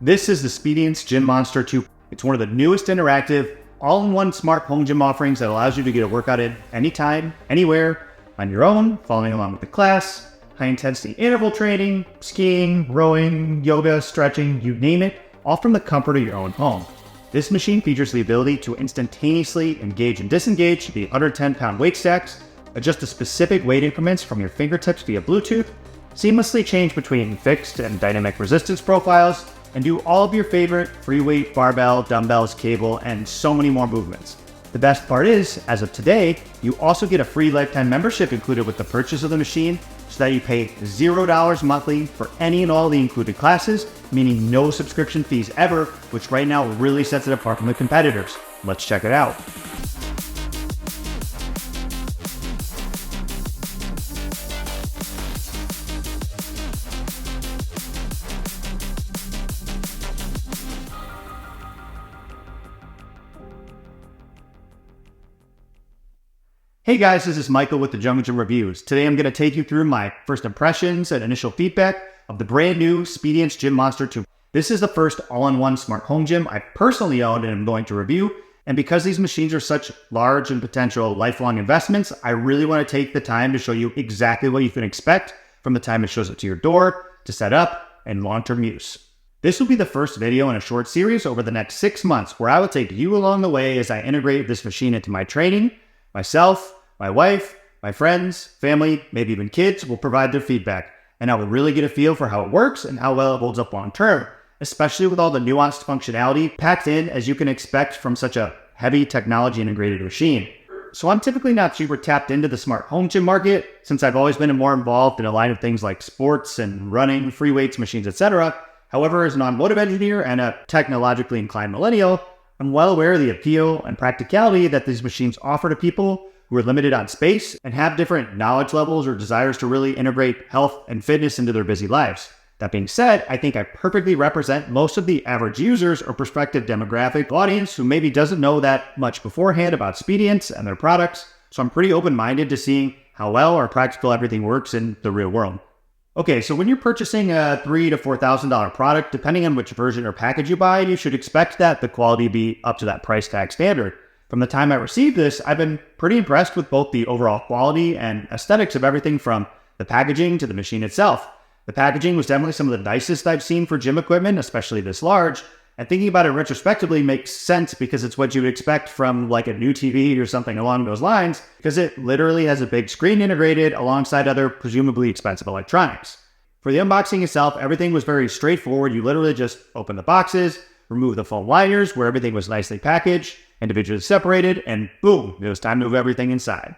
This is the Speediance Gym Monster 2. It's one of the newest interactive, all-in-one smart home gym offerings that allows you to get a workout in anytime, anywhere, on your own, following along with the class, high-intensity interval training, skiing, rowing, yoga, stretching, you name it, all from the comfort of your own home. This machine features the ability to instantaneously engage and disengage the 110-pound weight stacks, adjust the specific weight increments from your fingertips via Bluetooth, seamlessly change between fixed and dynamic resistance profiles, and do all of your favorite free weight, barbell, dumbbells, cable, and so many more movements. The best part is, as of today, you also get a free lifetime membership included with the purchase of the machine, so that you pay $0 monthly for any and all the included classes, meaning no subscription fees ever, which right now really sets it apart from the competitors. Let's check it out. Hey guys, this is Michael with the Jungle Gym Reviews. Today I'm going to take you through my first impressions and initial feedback of the brand new Speediance Gym Monster 2. This is the first all-in-one smart home gym I personally own and am going to review. And because these machines are such large and potential lifelong investments, I really want to take the time to show you exactly what you can expect from the time it shows up to your door, to set up, and long-term use. This will be the first video in a short series over the next 6 months where I will take you along the way as I integrate this machine into my training. Myself, my wife, my friends, family, maybe even kids will provide their feedback, and I will really get a feel for how it works and how well it holds up long term, especially with all the nuanced functionality packed in as you can expect from such a heavy technology integrated machine. So I'm typically not super tapped into the smart home gym market since I've always been more involved in a line of things like sports and running, free weights, machines, etc. However, as an automotive engineer and a technologically inclined millennial, I'm well aware of the appeal and practicality that these machines offer to people who are limited on space and have different knowledge levels or desires to really integrate health and fitness into their busy lives. That being said, I think I perfectly represent most of the average users or prospective demographic audience who maybe doesn't know that much beforehand about Speediance and their products, so I'm pretty open-minded to seeing how well or practical everything works in the real world. Okay, so when you're purchasing a $3,000 to $4,000 product, depending on which version or package you buy, you should expect that the quality be up to that price tag standard. From the time I received this, I've been pretty impressed with both the overall quality and aesthetics of everything from the packaging to the machine itself. The packaging was definitely some of the nicest I've seen for gym equipment, especially this large, and thinking about it retrospectively makes sense because it's what you would expect from like a new TV or something along those lines, because it literally has a big screen integrated alongside other presumably expensive electronics. For the unboxing itself, everything was very straightforward. You literally just open the boxes, remove the foam liners where everything was nicely packaged, individually separated, and boom, it was time to move everything inside.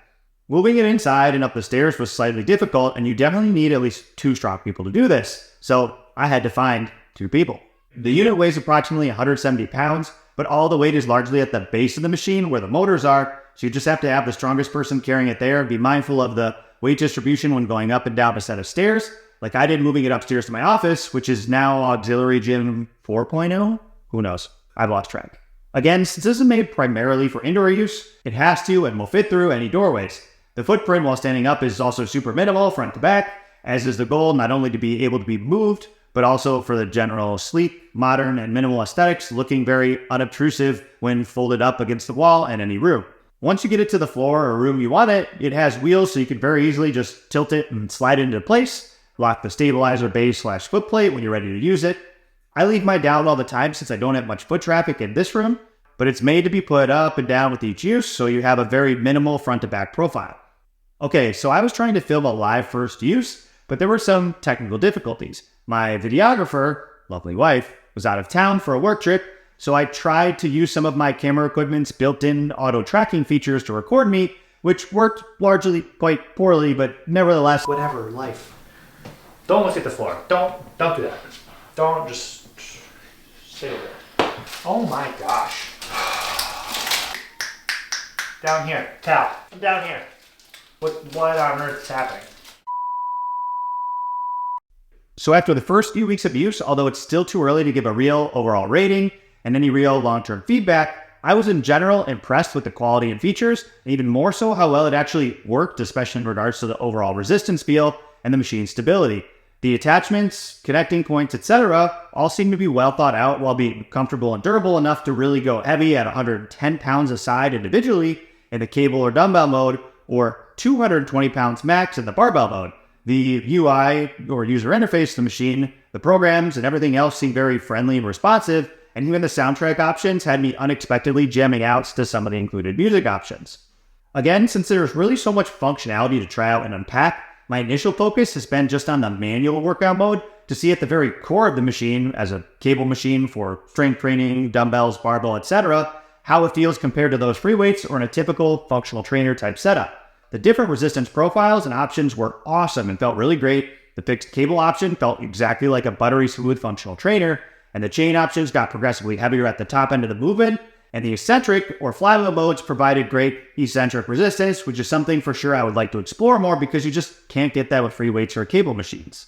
Moving it inside and up the stairs was slightly difficult, and you definitely need at least 2 strong people to do this. So I had to find 2 people. The unit weighs approximately 170 pounds, but all the weight is largely at the base of the machine where the motors are, so you just have to have the strongest person carrying it there and be mindful of the weight distribution when going up and down a set of stairs, like I did moving it upstairs to my office, which is now Auxiliary Gym 4.0? Who knows? I've lost track. Again, since this is made primarily for indoor use, it has to and will fit through any doorways. The footprint while standing up is also super minimal front to back, as is the goal not only to be able to be moved, but also for the general sleek, modern, and minimal aesthetics, looking very unobtrusive when folded up against the wall in any room. Once you get it to the floor or room you want it, it has wheels so you can very easily just tilt it and slide it into place, lock the stabilizer base/foot plate when you're ready to use it. I leave mine down all the time since I don't have much foot traffic in this room, but it's made to be put up and down with each use, so you have a very minimal front to back profile. Okay, so I was trying to film a live first use, but there were some technical difficulties. My videographer, lovely wife, was out of town for a work trip, so I tried to use some of my camera equipment's built-in auto tracking features to record me, which worked largely quite poorly, but nevertheless, whatever, life. Don't look at the floor. Don't do that. Don't just stay there. Oh my gosh. Down here, towel. I'm down here. What on earth is happening? So after the first few weeks of use, although it's still too early to give a real overall rating and any real long-term feedback, I was in general impressed with the quality and features, and even more so how well it actually worked, especially in regards to the overall resistance feel and the machine's stability. The attachments, connecting points, etc. all seem to be well thought out while being comfortable and durable enough to really go heavy at 110 pounds a side individually in the cable or dumbbell mode, or 220 pounds max in the barbell mode. The UI or user interface of the machine, the programs, and everything else seem very friendly and responsive, and even the soundtrack options had me unexpectedly jamming out to some of the included music options. Again, since there's really so much functionality to try out and unpack, my initial focus has been just on the manual workout mode to see at the very core of the machine, as a cable machine for strength training, dumbbells, barbell, etc., how it feels compared to those free weights or in a typical functional trainer type setup. The different resistance profiles and options were awesome and felt really great. The fixed cable option felt exactly like a buttery smooth functional trainer, and the chain options got progressively heavier at the top end of the movement, and the eccentric or flywheel modes provided great eccentric resistance, which is something for sure I would like to explore more because you just can't get that with free weights or cable machines.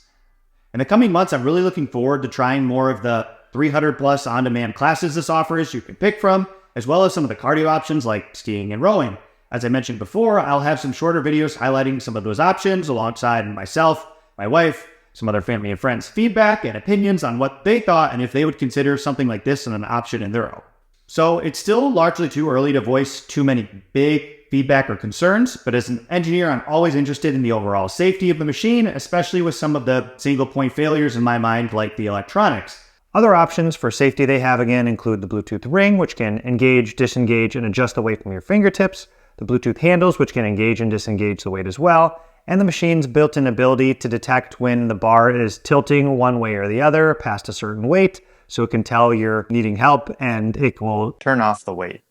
In the coming months, I'm really looking forward to trying more of the 300 plus on-demand classes this offers you can pick from, as well as some of the cardio options like skiing and rowing. As I mentioned before, I'll have some shorter videos highlighting some of those options alongside myself, my wife, some other family and friends' feedback and opinions on what they thought and if they would consider something like this an option in their own. So it's still largely too early to voice too many big feedback or concerns, but as an engineer, I'm always interested in the overall safety of the machine, especially with some of the single point failures in my mind, like the electronics. Other options for safety they have again include the Bluetooth ring, which can engage, disengage, and adjust away from your fingertips, the Bluetooth handles, which can engage and disengage the weight as well, and the machine's built-in ability to detect when the bar is tilting one way or the other past a certain weight, so it can tell you're needing help and it will turn off the weight.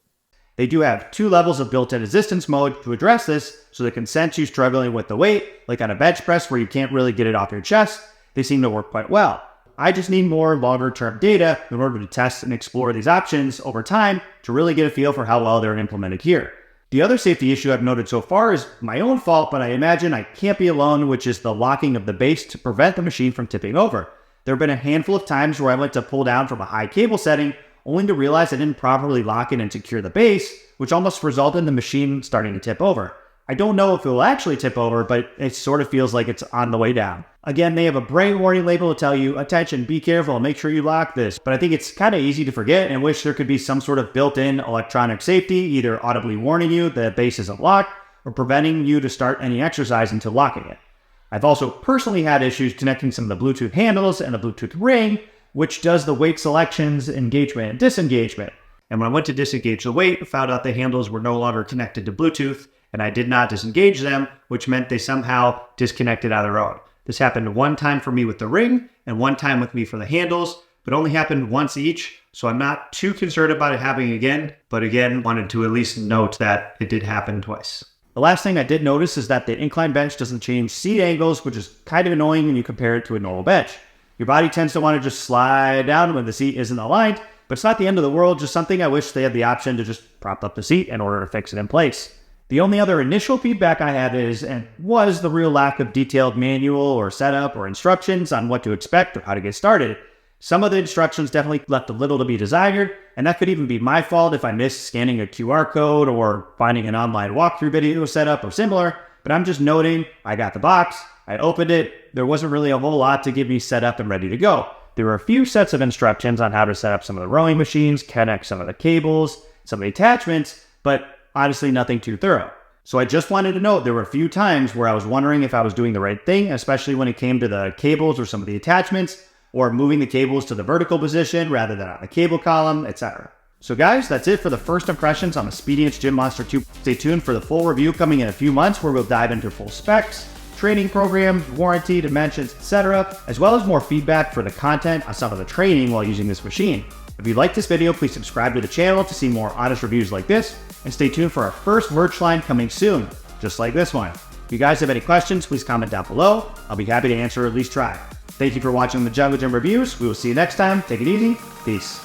They do have 2 levels of built-in resistance mode to address this, so they can sense you struggling with the weight, like on a bench press where you can't really get it off your chest. They seem to work quite well. I just need more longer-term data in order to test and explore these options over time to really get a feel for how well they're implemented here. The other safety issue I've noted so far is my own fault, but I imagine I can't be alone, which is the locking of the base to prevent the machine from tipping over. There have been a handful of times where I went to pull down from a high cable setting, only to realize I didn't properly lock it and secure the base, which almost resulted in the machine starting to tip over. I don't know if it will actually tip over, but it sort of feels like it's on the way down. Again, they have a bright warning label to tell you, attention, be careful, make sure you lock this. But I think it's kind of easy to forget and wish there could be some sort of built-in electronic safety, either audibly warning you the base isn't locked or preventing you to start any exercise until locking it. I've also personally had issues connecting some of the Bluetooth handles and the Bluetooth ring, which does the weight selections, engagement, and disengagement. And when I went to disengage the weight, I found out the handles were no longer connected to Bluetooth, and I did not disengage them, which meant they somehow disconnected on their own. This happened one time for me with the ring, and one time with me for the handles, but only happened once each, so I'm not too concerned about it happening again, but again, wanted to at least note that it did happen twice. The last thing I did notice is that the incline bench doesn't change seat angles, which is kind of annoying when you compare it to a normal bench. Your body tends to want to just slide down when the seat isn't aligned, but it's not the end of the world, just something I wish they had the option to just prop up the seat in order to fix it in place. The only other initial feedback I had was the real lack of detailed manual or setup or instructions on what to expect or how to get started. Some of the instructions definitely left a little to be desired, and that could even be my fault if I missed scanning a QR code or finding an online walkthrough video setup or similar, but I'm just noting I got the box, I opened it, there wasn't really a whole lot to get me set up and ready to go. There were a few sets of instructions on how to set up some of the rowing machines, connect some of the cables, some of the attachments, but honestly nothing too thorough. So I just wanted to note there were a few times where I was wondering if I was doing the right thing, especially when it came to the cables or some of the attachments, or moving the cables to the vertical position rather than on the cable column, etc. So guys, that's it for the first impressions on the Speediance Gym Monster 2. Stay tuned for the full review coming in a few months where we'll dive into full specs, training programs, warranty, dimensions, etc., as well as more feedback for the content on some of the training while using this machine. If you like this video, please subscribe to the channel to see more honest reviews like this, and stay tuned for our first merch line coming soon, just like this one. If you guys have any questions, please comment down below. I'll be happy to answer or at least try. Thank you for watching the Jungle Gym Reviews. We will see you next time. Take it easy. Peace.